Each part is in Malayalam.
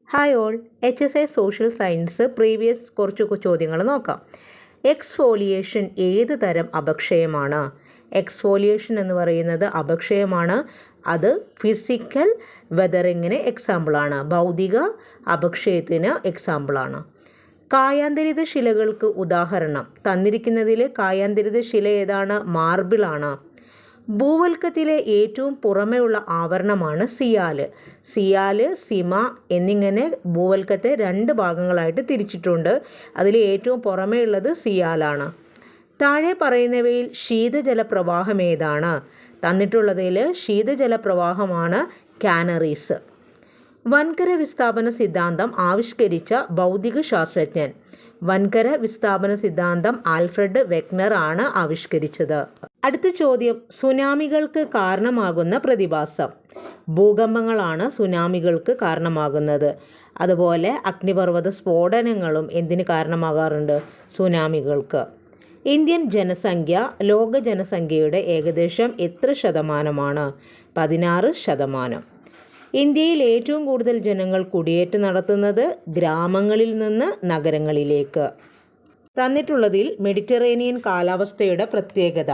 Hi all, HSI social science previous കുറച്ച് ചോദ്യങ്ങൾ നോക്കാം. എക്സ്ഫോലിയേഷൻ ഏത് തരം അപക്ഷയമാണ്? എക്സ്ഫോലിയേഷൻ എന്ന് പറയുന്നത് അപക്ഷയമാണ്. അത് ഫിസിക്കൽ വെതറിങ്ങിന് എക്സാമ്പിളാണ്, ഭൗതിക അപക്ഷയത്തിന് എക്സാമ്പിളാണ്. കായാന്തരിത ശിലകൾക്ക് ഉദാഹരണം തന്നിരിക്കുന്നതിൽ കായാന്തരിത ശില ഏതാണ്? മാർബിളാണ്. ഭൂവൽക്കത്തിലെ ഏറ്റവും പുറമെയുള്ള ആവരണമാണ് സിയാല്. സിയാല്, സിമ എന്നിങ്ങനെ ഭൂവൽക്കത്തെ 2 ഭാഗങ്ങളായിട്ട് തിരിച്ചിട്ടുണ്ട്. അതിൽ ഏറ്റവും പുറമെയുള്ളത് സിയാലാണ്. താഴെ പറയുന്നവയിൽ ശീതജലപ്രവാഹം ഏതാണ്? തന്നിട്ടുള്ളതിൽ ശീതജലപ്രവാഹമാണ് കാനറീസ്. വൻകര വിസ്ഥാപന സിദ്ധാന്തം ആവിഷ്കരിച്ച ഭൗതിക ശാസ്ത്രജ്ഞൻ. വൻകര വിസ്ഥാപന സിദ്ധാന്തം ആൽഫ്രഡ് വെഗ്നർ ആണ് ആവിഷ്കരിച്ചത്. അടുത്ത ചോദ്യം, സുനാമികൾക്ക് കാരണമാകുന്ന പ്രതിഭാസം. ഭൂകമ്പങ്ങളാണ് സുനാമികൾക്ക് കാരണമാകുന്നത്. അതുപോലെ അഗ്നിപർവ്വത സ്ഫോടനങ്ങളും എന്തിന് കാരണമാകാറുണ്ട്? സുനാമികൾക്ക്. ഇന്ത്യൻ ജനസംഖ്യ ലോക ജനസംഖ്യയുടെ ഏകദേശം എത്ര ശതമാനമാണ്? 16%. ഇന്ത്യയിൽ ഏറ്റവും കൂടുതൽ ജനങ്ങൾ കുടിയേറ്റം നടത്തുന്നത് ഗ്രാമങ്ങളിൽ നിന്ന് നഗരങ്ങളിലേക്ക്. തന്നിട്ടുള്ളതിൽ മെഡിറ്ററേനിയൻ കാലാവസ്ഥയുടെ പ്രത്യേകത.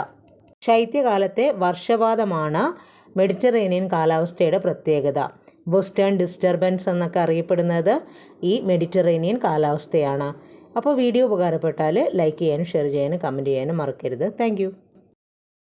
ശൈത്യകാലത്തെ വർഷപാതമാണ് മെഡിറ്ററേനിയൻ കാലാവസ്ഥയുടെ പ്രത്യേകത. വെസ്റ്റേൺ ഡിസ്റ്റർബൻസ് എന്നൊക്കെ അറിയപ്പെടുന്നത് ഈ മെഡിറ്ററേനിയൻ കാലാവസ്ഥയാണ്. അപ്പോൾ വീഡിയോ ഉപകാരപ്പെട്ടാൽ ലൈക്ക് ചെയ്യാനും ഷെയർ ചെയ്യാനും കമൻറ്റ് ചെയ്യാനും മറക്കരുത്. താങ്ക്